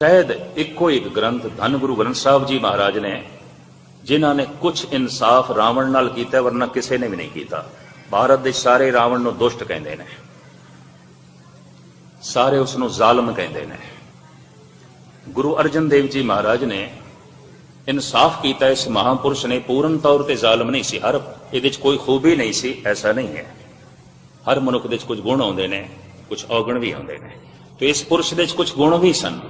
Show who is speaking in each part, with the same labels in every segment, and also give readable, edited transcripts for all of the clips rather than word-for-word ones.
Speaker 1: शायद इको एक ग्रंथ धन गुरु ग्रंथ साहब जी महाराज ने जिन्होंने कुछ इंसाफ रावण नाल कीता, वरना किसी ने भी नहीं किया। भारत के सारे रावण नूं दुष्ट कहते हैं, सारे उसनूं जालम कहते हैं। गुरु अर्जन देव जी महाराज ने इंसाफ किया। इस महापुरुष ने पूर्ण तौर पर जालम नहीं सी, हर ये कोई खूबी नहीं सी, ऐसा नहीं है। हर मनुख दे कुछ गुण आउंदे ने, कुछ औगण भी आउंदे ने। तो इस पुरुष दे कुछ गुण भी सन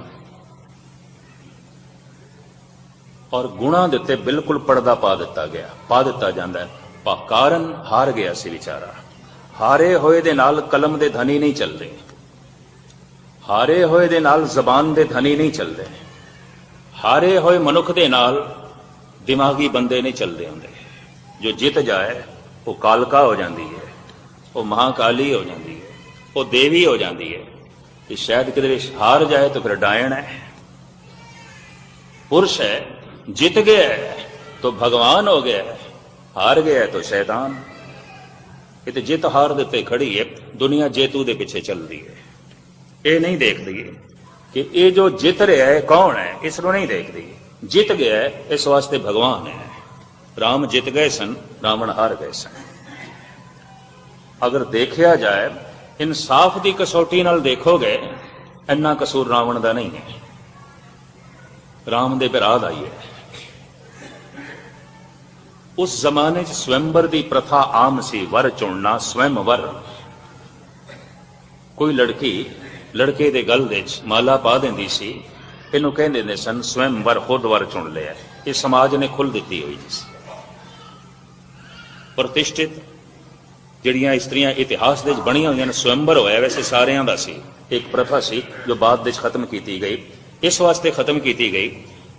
Speaker 1: और गुणा दे उत्ते बिल्कुल पर्दा पा दिता जांदा है। कारण हार गया सी बेचारा। हारे होए दे नाल कलम दे धनी नहीं चलते, हारे होए दे नाल जबान दे धनी नहीं चलते, हारे होए मनुख दे नाल दिमागी बंदे नहीं चलते होंदे। जो जित जाए वो कालका हो जाती है, वो महाकाली हो जाती है, वो देवी हो जाती है। कि शायद किधरे हार जाए तो फिर डायन है। पुरुष है, जित गया है तो भगवान हो गया है, हार गया है तो शैतान। ये तो जित हार देते खड़ी है। दुनिया जेतू दे पीछे चल रही है। ये नहीं देखती कि ये जो जित रहा है कौन है, इसको नहीं देखती। जित गया है इस वास्ते भगवान है। राम जित गए सन, रावण हार गए सन। अगर देखा जाए इंसाफ की कसौटी नाल देखोगे, इन्ना कसूर रावण का नहीं है, राम दे भरा दा ही है। उस जमाने च स्वयंवर की प्रथा आम सी, वर चुनना, स्वयंवर। कोई लड़की लड़के दे गल दे माला पा देंदी सी, इनू कहते सन स्वयंवर, खुद वर चुन लिया। ये समाज ने खुल दी हुई जिस प्रतिष्ठित जिहड़ियां इस्त्रियां इतिहास दे बणियां हुई स्वयंवर होया। वैसे सारियां दा सी, एक प्रथा सी जो बाद दे खत्म की गई। इस वास्ते खत्म की गई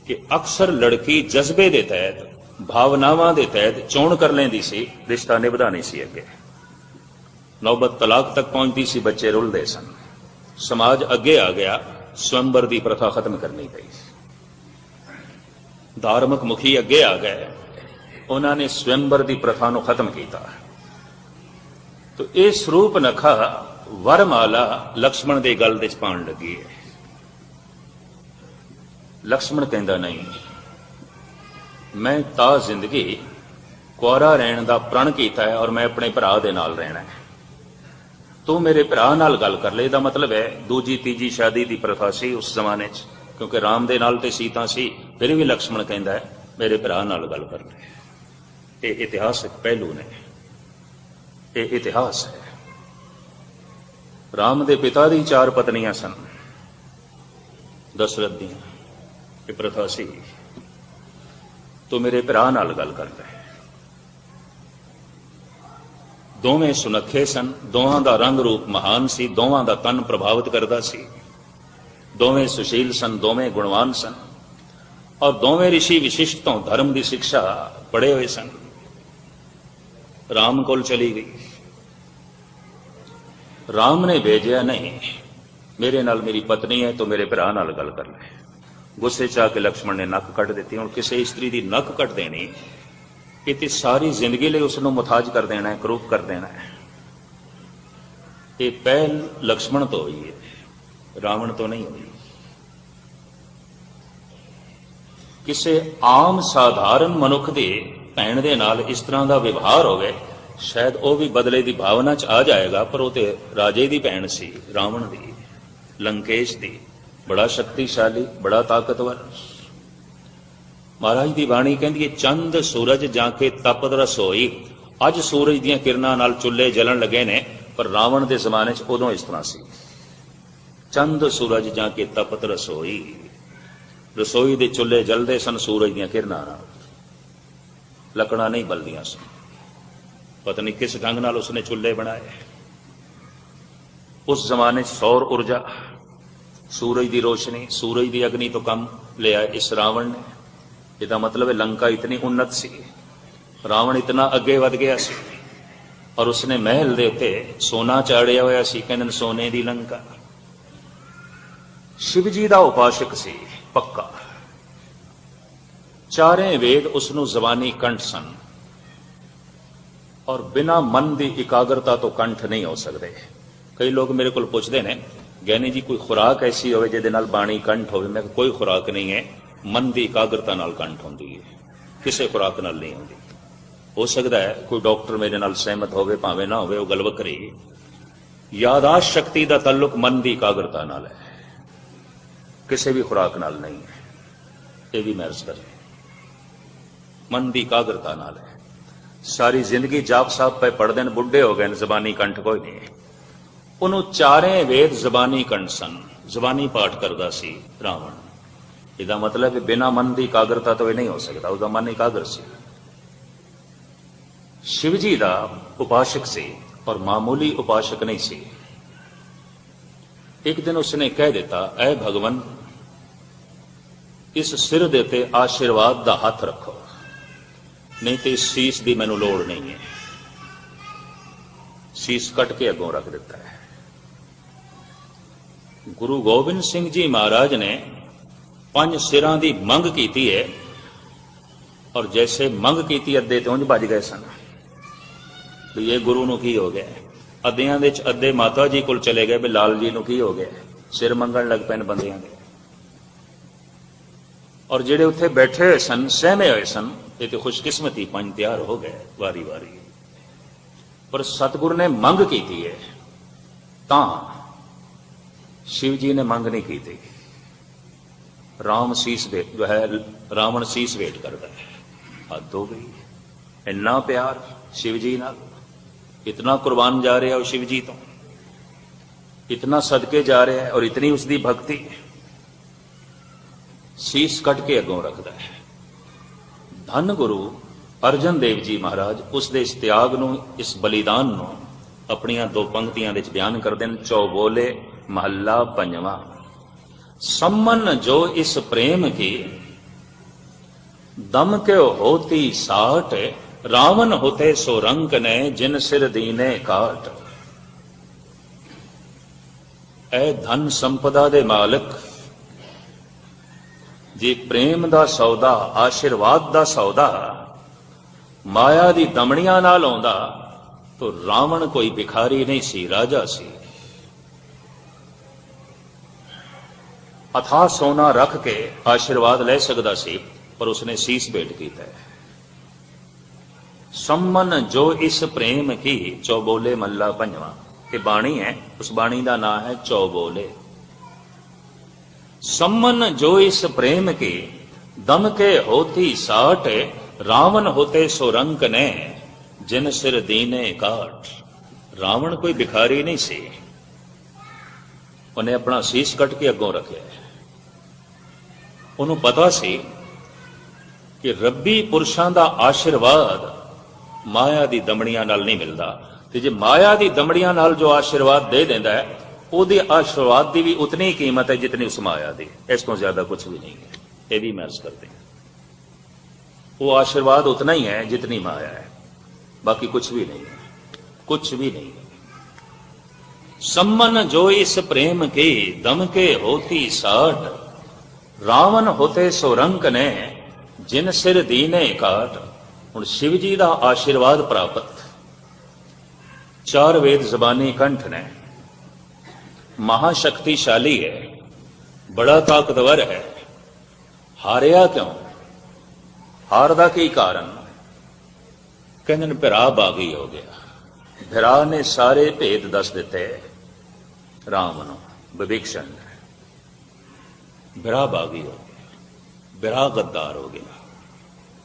Speaker 1: कि अक्सर लड़की जज्बे के तहत, भावनावां के तहत चोण कर लेंदी सी, रिश्ता निभदा नहीं सी। अगे नौबत तलाक तक पहुंचती सी, बच्चे रुलदे सन। समाज अगे आ गया, स्वयंवर की प्रथा खत्म करनी पई। धार्मिक मुखी अगे आ गए, उन्होंने स्वयंवर की प्रथा को खत्म किया। तो यह स्वरूप नखा वरमाला लक्ष्मण के गल दे पाण लगी है। लक्ष्मण कहता नहीं, मैं ता जिंदगी कुआरा रहने का प्रण किया है और मैं अपने भरा दे नाल रहना है। तू मेरे भरा नाल गल कर ले। दा मतलब है दूजी तीजी शादी की प्रथा सी उस जमाने च, क्योंकि राम दे नाल ते सीता सी। फिर भी लक्ष्मण कहता है मेरे भरा नाल गल कर ले। ये इतिहासक पहलू ने, ये इतिहास है। राम दे पिता दी 4 पत्नियां सन, दशरथ दी ये प्रथा सी। तो मेरे भरा नाल गल कर ले। दोवें सुनखे सन, दोवां दा रंग रूप महान सी, दोवां दा तन प्रभावित करता सी। दोवें सुशील सन, दोवें गुणवान सन और दोवें ऋषि विशिष्ट तो धर्म की शिक्षा पढ़े हुए सन। राम कोल चली गई। राम ने भेजा नहीं, मेरे नाल मेरी पत्नी है तो मेरे भरा नाल गल कर ले। गुस्से च आके लक्ष्मण ने नक कट दी। हुण किसी स्त्री की नक कट देनी, ये सारी जिंदगी लिए उसनों मुथाज कर देना है, करूप कर देना है। ये पहल लक्ष्मण तो हुई है, रावण तो नहीं हुई। किसी आम साधारण मनुख के भैन दे नाल इस तरह का व्यवहार होवे, शायद वह भी बदले की भावना च आ जाएगा। पर वो तो राजे की भैन सी, रावण की, लंकेश की। बड़ा शक्तिशाली, बड़ा ताकतवर। महाराज की बाणी कहती है, चंद सूरज जाके तपत रसोई। अज सूरज दीयां किरणां नाल चुल्हे जलन लगे ने, पर रावण के जमाने च उदों इस तरह सी। चंद सूरज जाके तपत रसोई। रसोई दे चुल्हे जलदे सन सूरज दीयां किरणां नाल, लकड़ां नहीं बलदियां सन। पता नहीं किस ढंग नाल उसने चुल्हे बनाए। उस जमाने सौर ऊर्जा, सूरज की रोशनी, सूरज की अग्नि तो कम लिया इस रावण ने। इसका मतलब है लंका इतनी उन्नत सी, रावण इतना अगे वध गया सी। और उसने महल दे उत्ते सोना चाड़िया होया सी, कहंदे सोने की लंका। शिव जी का उपासक सी पक्का। चारे वेद उसनों जबानी कंठ सन और बिना मन की इकाग्रता तो कंठ नहीं हो सकते। कई लोग मेरे को पूछते हैं ਗਿਆਨੀ ਜੀ ਕੋਈ ਖੁਰਾਕ ਐਸੀ ਹੋਵੇ ਜਿਹਦੇ ਨਾਲ ਬਾਣੀ ਕੰਠ ਹੋਵੇ? ਮੈਂ ਕਿਹਾ ਕੋਈ ਖੁਰਾਕ ਨਹੀਂ ਹੈ, ਮਨ ਦੀ ਇਕਾਗਰਤਾ ਨਾਲ ਕੰਠ ਹੁੰਦੀ ਹੈ, ਕਿਸੇ ਖੁਰਾਕ ਨਾਲ ਨਹੀਂ ਹੁੰਦੀ। ਹੋ ਸਕਦਾ ਹੈ ਕੋਈ ਡਾਕਟਰ ਮੇਰੇ ਨਾਲ ਸਹਿਮਤ ਹੋਵੇ, ਭਾਵੇਂ ਨਾ ਹੋਵੇ, ਉਹ ਗੱਲ ਵੱਖਰੀ। ਯਾਦਾਸ਼ਤ ਸ਼ਕਤੀ ਦਾ ਤਾਲੁਕ ਮਨ ਦੀ ਇਕਾਗਰਤਾ ਨਾਲ ਹੈ, ਕਿਸੇ ਵੀ ਖੁਰਾਕ ਨਾਲ ਨਹੀਂ ਹੈ। ਇਹ ਵੀ ਮੈਂ ਅਰਜ਼ ਕਰ ਰਿਹਾ, ਮਨ ਦੀ ਇਕਾਗਰਤਾ ਨਾਲ ਹੈ। ਸਾਰੀ ਜ਼ਿੰਦਗੀ ਜਾਪ ਸਾਹਿਬ ਪੈ ਪੜ੍ਹਦੇ ਨੇ, ਬੁੱਢੇ ਹੋ ਗਏ ਨੇ, ਜ਼ਬਾਨੀ ਕੰਠ ਕੋਈ ਨਹੀਂ। ਉਹਨੂੰ ਚਾਰੇ ਵੇਦ ਜ਼ਬਾਨੀ ਕੰਠ ਸਨ, ਜ਼ਬਾਨੀ ਪਾਠ ਕਰਦਾ ਸੀ ਰਾਵਣ। ਇਹਦਾ ਮਤਲਬ ਹੈ ਬਿਨਾਂ ਮਨ ਦੀ ਇਕਾਗਰਤਾ ਤੋਂ ਇਹ ਨਹੀਂ ਹੋ ਸਕਦਾ, ਉਹਦਾ ਮਨ ਇਕਾਗਰ ਸੀ। शिव जी का उपासक से और मामूली उपासक नहीं सी। एक दिन उसने कह दिता, ऐ भगवन, इस सिर देते आशीर्वाद का हाथ रखो, नहीं तो इस शीश की मैनू लोड़ नहीं है। शीश कट के अगों रख दिता है। गुरु गोबिंद सिंह जी महाराज ने 5 सिरां की मंग की है, और जैसे मंग की अद्धे तो उंज भज गए सन। ये गुरु नूं की हो गया? अद्धियां दे अद्धे माता जी कोल चले गए भी लाल जी नूं की हो गया, सिर मंगण लग पैन बंदियां दे। और जेड़े उत्थे बैठे हुए सन, सहमे हुए सन, ये तो खुशकिस्मती 5 तैयार हो गए वारी वारी। पर सतगुरु ने मंग की है, तां शिव जी ने मंग नहीं की थी। राम शीस वेट जो है, रावण शीस वेट करता है। हद हो गई, इन्ना प्यार शिव जी नाल, इतना कुर्बान जा रहा है शिव जी तो, इतना सदके जा रहा है, और इतनी उसकी भक्ति। शीस कट के अगों रखता है। धन गुरु अर्जन देव जी महाराज उसके इस त्याग नूं, इस बलिदान नूं अपनियां 2 पंक्तियां विच बयान करते हैं। चौबोले महला 5वां, सम्मन जो इस प्रेम की, दम के होती साठ, रावण होते सो रंक ने, जिन सिर दीने काट। ऐ धन संपदा दे मालिक, जे प्रेम दा सौदा, आशीर्वाद दा सौदा माया दी दमड़ियां नाल आउंदा, तो रावण कोई भिखारी नहीं सी, राजा सी। अथाह सोना रख के आशीर्वाद ले सकदा सी, पर उसने शीस भेंट कीता है। सम्मन जो इस प्रेम की, चौबोले मल्ला 5वां, ये बाणी है, उस बाणी का नाम है चौबोले। सम्मन जो इस प्रेम की, दम के होती साठ, रावण होते सो रंक ने, जिन सिर दीने काट। रावण कोई भिखारी नहीं सी, उन्हें अपना शीश कट के अगों रखे। उन्होंने पता सी कि रब्बी पुरुषों का आशीर्वाद माया की दमड़ियां नाल नहीं मिलता। तो जे माया की दमड़ियां नाल जो आशीर्वाद दे देंदा है, उहदे आशीर्वाद की भी उतनी ही कीमत है जितनी उस माया की, इस तो ज्यादा कुछ भी नहीं है। ये भी मैं अर्ज करते हैं, वो आशीर्वाद उतना ही है जितनी माया है, बाकी कुछ भी नहीं है, कुछ भी नहीं है। सम्मन जो इस प्रेम के, दम के होती साठ, रावण होते सो रंक ने, जिन सिर दीने काट। हुण शिव जी का आशीर्वाद प्राप्त, 4 वेद जबानी कंठ ने, महाशक्तिशाली है, बड़ा ताकतवर है। हारिया क्यों? हारदा की कारण? कहते भिरा बागी हो गया। भिरा ने सारे भेद दस दिते राम नूं, विभीषण। भिरा बागी हो गया, भिरा गद्दार हो गया।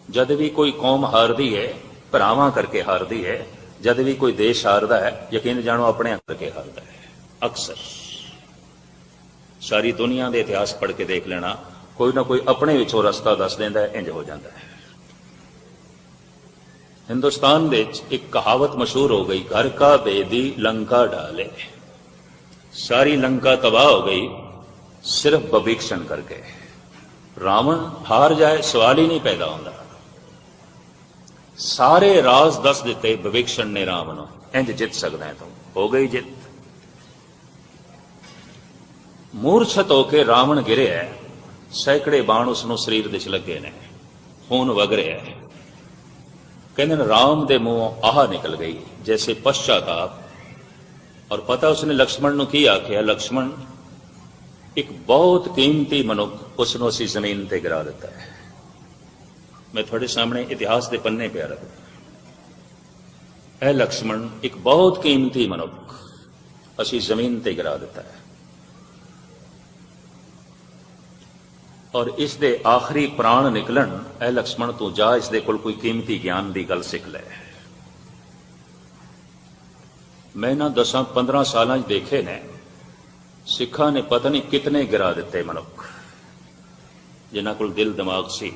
Speaker 1: जद भी कोई कौम हारदी है, भरावां करके हारदी है। जद भी कोई देश हारदा है, यकीन जानो अपने करके हारदा है। अक्सर सारी दुनिया के इतिहास पढ़ के देख लेना, कोई ना कोई अपने विचों रस्ता दस देंदा है, इंज हो जाता है। हिंदुस्तान दे एक कहावत मशहूर हो गई, घर का बेदी लंका डाले। सारी लंका तबाह हो गई सिर्फ विभीषण करके। रावण हार जाए सवाल ही नहीं पैदा होता। सारे राज दस दिते विभीषण ने रावण, इंज जित सकदा है, तो हो गई जित। मूर्छत होकर रावण गिरे है, सैकड़े बाण उसनों शरीर दे लगे ने, खून वग रहा है। कहते राम दे मुंह आह निकल गई जैसे पश्चाताप। और पता उसने लक्ष्मण नूं की आख्या, लक्ष्मण एक बहुत कीमती मनुख उसनों असीं जमीन ते गिरा दिता है। मैं थोड़े सामने इतिहास के पन्ने पे रखदा, ऐ लक्ष्मण एक बहुत कीमती मनुख असीं जमीन ते गिरा दिता है, और इस दे आखिरी प्राण निकलन, ऐ लक्ष्मण तू जा इस दे कोल कोई कीमती ज्ञान की गल सिख लै। मैं ना 10-15 साल देखे ने सिखा ने पता नहीं कितने गिरा दिते मनुख, जिन्हां कोल दिल दिमाग सी,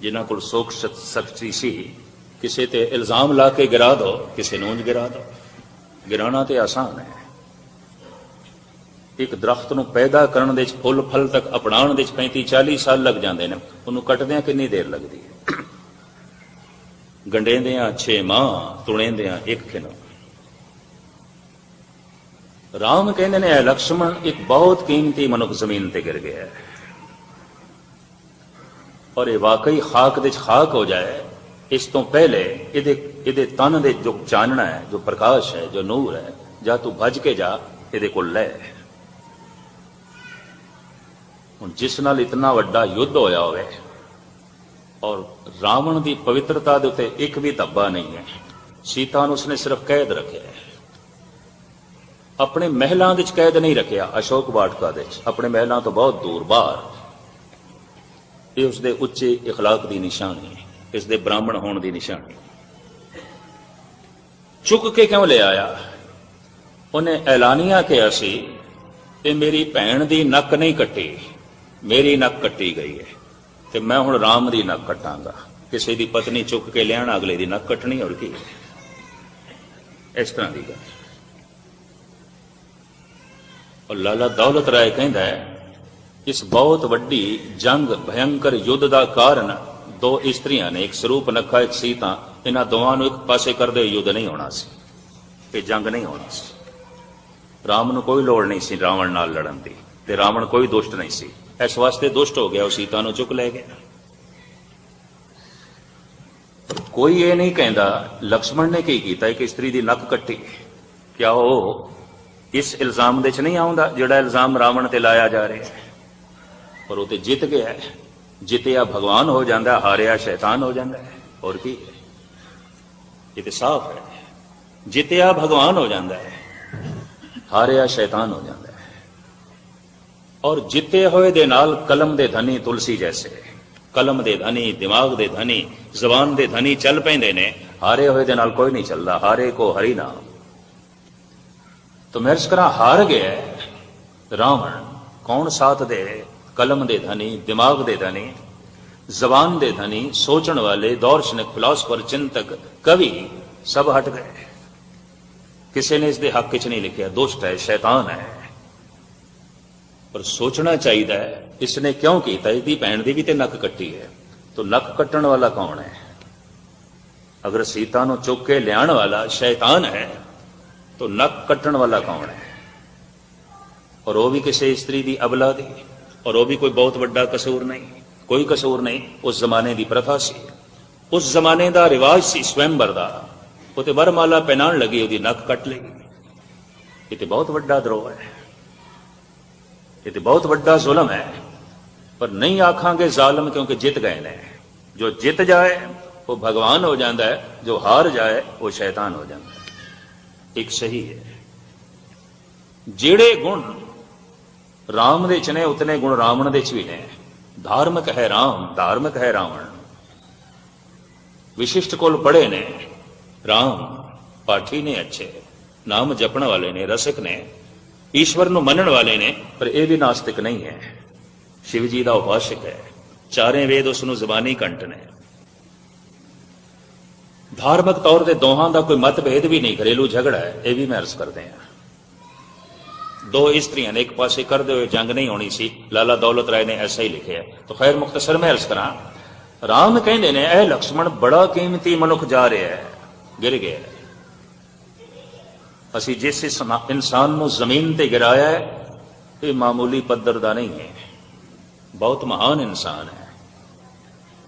Speaker 1: जिन्हां कोल सोच शक्ति सी। किसी ते इल्जाम ला के गिरा दो, किसी नूं गिरा दो। गिराना तो आसान है। एक दरख्त नूं पैदा करने दे फुल फल तक अपनाने दे 35-40 साल लग जाते हैं, उन्होंने कटद्या कितनी देर लगती है। गंढेंदियां 6 माह, तुणेंदियां 1 खिनो। राम कहते ने लक्ष्मण एक बहुत कीमती मनुख जमीन ते गिर गया है, और ये वाकई खाक दे खाक हो जाए इस तो पहले इहदे तन दे जो चानना है, जो प्रकाश है, जो नूर है, जा तू भज के जा इहदे कोल लै। हुण जिस नाल इतना वड्डा युद्ध होया होवे और रावण की पवित्रता दे उत्ते एक भी धब्बा नहीं है, सीता नूं उसने सिर्फ कैद रखे है, अपने महलों विच कैद नहीं रखिया। अशोक वाटिका दे अपने महलों तो बहुत दूर बाहर, ये उसके उच्चे इखलाक की निशानी, इसके ब्राह्मण होने की निशानी। चुक के क्यों ले आया? उन्हें ऐलानिया किया सी कि मेरी भैन की नक नहीं कट्टी, मेरी नक कट्टी गई है, तो मैं हुण राम की नक कटांगा। किसी की पत्नी चुक के लियाना, अगले की नक कटनी, और की इस तरह की गल। और लाला दौलत राय कहता है इस बहुत वड्डी जंग भयंकर युद्ध का कारण 2 इस्त्रियां ने, एक स्वरूप नखा एक सीता, इन्हां दोवां नूं एक पासे करदे युद्ध नहीं होना सी, ये जंग नहीं होनी सी। राम नूं कोई लोड़ नहीं सी रावण नाल लड़न दी, ते रावण कोई दुष्ट नहीं सी, इस वास्ते दुष्ट हो गया, वो सीता नूं चुक ले गया। कोई ये नहीं कहता लक्ष्मण ने की कीता, एक स्त्री दी नक कट्टी, क्या वो इस इल्जाम दे च नहीं आउंदा जिहड़ा इल्जाम रावण ते लाया जा रहा है? पर वो तो जित गया है, जितया भगवान हो जाता, हारिया शैतान हो जाता है, और की ये तो साफ है। जितया भगवान हो जाता है, हारिया शैतान हो जाता है। और जिते हुए दे नाल कलम दे धनी तुलसी जैसे, कलम दे धनी, दिमाग दे धनी, जबान दे धनी चल पैंदे ने, हारे हुए दे नाल कोई नहीं चलता। हारे को हरि नाम। तो मैं अर्ज करा, हार गया रावण, कौन साथ दे? कलम दे धनी, दिमाग दे धनी, जबान दे धनी, सोचण वाले, दार्शनिक, फिलासफर, चिंतक, कवि सब हट गए। किसी ने इसके हक च नहीं लिखा दुष्ट है, शैतान है। पर सोचना चाहिए इसने क्यों किया? इसकी भैन की भी तो नक कट्टी है, तो नक कट्टण वाला कौन है? अगर सीता नूं चुक के लियाण वाला शैतान है, तो नक कट्टण वाला कौन है? और वो भी किसी स्त्री की अबला दी, और वो भी कोई बहुत बड़ा कसूर नहीं, कोई कसूर नहीं। उस जमाने की प्रथा सी, उस जमाने का रिवाज सी स्वयंवर का। वो तो वरमाला पहनाण लगी, उसकी नक कट लेगी। ये तो बहुत बड़ा द्रोह है, ये तो बहुत बड़ा जुल्म है। पर नहीं आखांगे जालिम, क्योंकि जित गए ने। जो जित जाए वो भगवान हो जाता है, जो हार जाए वो शैतान हो जाता है। एक सही है, जेड़े गुण राम दे च ने उतने गुण रावण दे च भी ने। धार्मिक है राम, धार्मिक है रावण। विशिष्ट कोल पढ़े ने राम, पाठी ने अच्छे, नाम जपण वाले ने, रसिक ने, ईश्वर नूं मनण वाले ने, पर यह भी नास्तिक नहीं है। शिव जी का उपासक है, चारे वेद उसनूं जबानी कंठ ने। धार्मिक तौर पर दोहां का कोई मतभेद भी नहीं, घरेलू झगड़ा है, यह भी मैं अर्ज करते हैं। 2 स्त्रियां ने एक पासे करते हुए जंग नहीं होनी सी, लाला दौलत राय ने ऐसा ही लिखे है। तो खैर मुख्तसर में अर्ज करा, राम कहते ने ऐ लक्ष्मण बड़ा कीमती मनुख जा रहा है, गिर गया। असी जिस इंसान को जमीन ते गिराया है, ये मामूली पद्धर का नहीं है, बहुत महान इंसान है।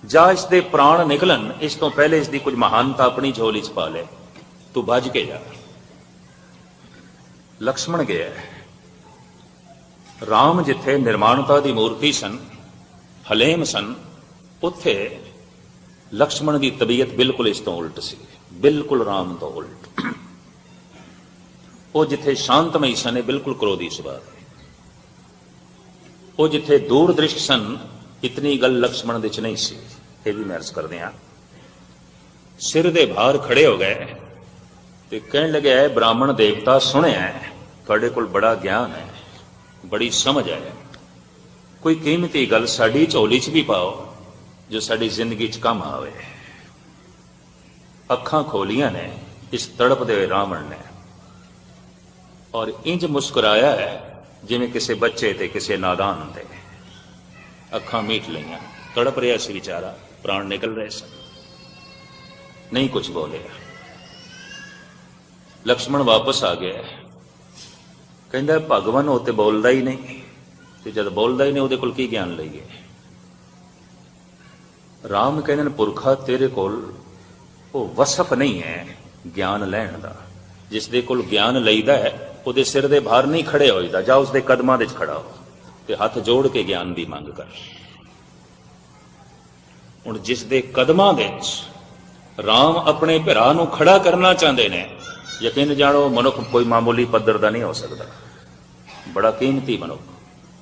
Speaker 1: जा इसके प्राण निकलन, इस तो पहले इसकी कुछ महानता अपनी झोली च पा ले, तू भज के जा। लक्ष्मण गया, राम जिथे निर्माणता की मूर्ति सन, हलेम सन, उत्थे लक्ष्मण की तबीयत बिल्कुल इस तो उल्ट सी, बिल्कुल राम तो उल्ट। वो जिथे शांतमई सन, बिल्कुल क्रोधी सुभाव। वो जिथे दूरदृष्ट सन, इतनी गल लक्ष्मण दे च नहीं सी। ये भी मैं अर्ज कर दिया। सिर दे भार खड़े हो गए ते कहन लगे, ब्राह्मण देवता सुने तुहाडे कोल बड़ा ज्ञान है, बड़ी समझ है, कोई कीमती गल साडी झोली च भी पाओ जो साडी जिंदगी च काम आवे। अखां खोलियां ने इस तड़पदे हुए रावण ने, और इंज मुस्कुराया है जिवें किसी बच्चे ते किसी नादान ते। अखां मीट लईयां, तड़प रहा सी बेचारा, प्राण निकल रहे सन, नहीं कुछ बोले। लक्ष्मण वापस आ गया, कहंदा भगवान वो तो बोलता ही नहीं, तो जब बोलता ही नहीं उहदे कोल की ज्ञान लईए। राम कहंदे पुरखा तेरे कोल वो वसफ नहीं है ज्ञान लैण दा। जिस दे कोल ज्ञान लईदा है ਉਹਦੇ सिर दे भार नहीं खड़े होईदा, जा उसके कदमां दे खड़ा हो ते हथ जोड़ के ज्ञान की मंग कर। हुण जिस दे कदमां दे राम अपने भरा नूं खड़ा करना चाहते ने, यकीन जानो मनुख कोई मामूली पद्धर का नहीं हो सकता, बड़ा कीमती मनुख,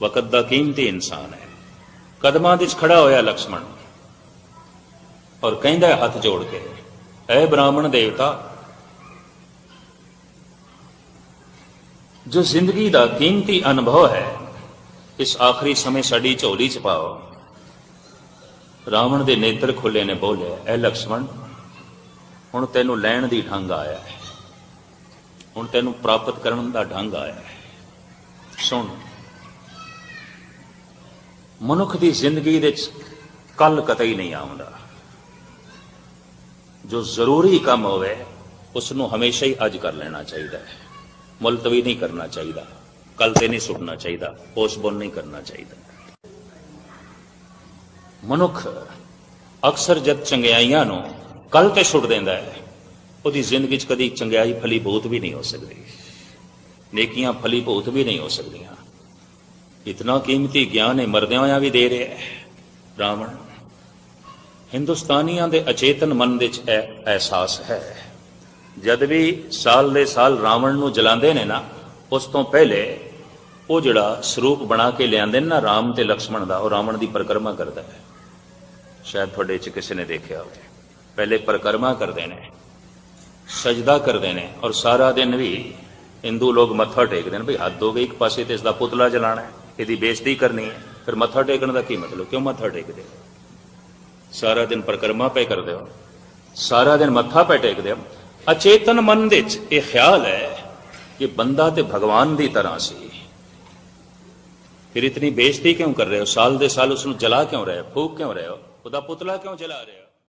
Speaker 1: वकत का कीमती इंसान है। कदमां दे खड़ा होया लक्ष्मण और कहंदा हथ जोड़ के, ऐ ब्राह्मण देवता, जो जिंदगी का कीमती अनुभव है इस आखिरी समय साड़ी झोली च पाओ। रावण के नेत्र खुले ने बोले, ऐ लक्ष्मण, हुण तैनूं लैण दी ढंग आया है, हुण तैनूं प्राप्त करन दा ढंग आया है। सुन, मनुख की जिंदगी दे कल कतई नहीं आउंदा। जो जरूरी काम होवे उसनूं हमेशा ही अज कर लेना चाहिए, मुलतवी नहीं करना चाहिए, कल से नहीं सुटना चाहिए, पोस्टपोन नहीं करना चाहिए। मनुख अक्सर जब चंगियाइयां नूं कल ते सुट देंदा है, उसकी जिंदगी च कदी चंगियाई फलीभूत भी नहीं हो सकती, नेकियां फलीभूत भी नहीं हो सकदियां। इतना कीमती ज्ञान है मरदियां होया भी दे रहे है रावण। हिंदुस्तानियों के अचेतन मन दे च एहसास है, जद भी साल दे साल रावण नूं जलांदे ने ना, उस तो पहले वो जिहड़ा स्वरूप बना के लियाते ना राम ते लक्ष्मण का, वो रावण की परिक्रमा करता है। शायद थोड़े च किसी ने देखा हो, पहले परिक्रमा करते हैं, सजदा करते हैं, और सारा दिन भी हिंदू लोग मत्था टेकते हैं। भाई हद हो गई, एक पासे तो इसका पुतला जलाना है, इसकी बेइज्जती करनी है, फिर मत्था टेकने का की मतलब, क्यों मत्था टेकते हो? सारा दिन परिक्रमा पे करते हो, सारा दिन मत्था पे टेकते हो। अचेतन मन दे च यह ख्याल है कि बंदा ते भगवान की तरह सी, फिर इतनी बेइज्जती क्यों कर रहे हो? साल दे साल उसनूं जला क्यों रहे हो, फूक क्यों रहे हो, उसदा पुतला क्यों जला रहे हो?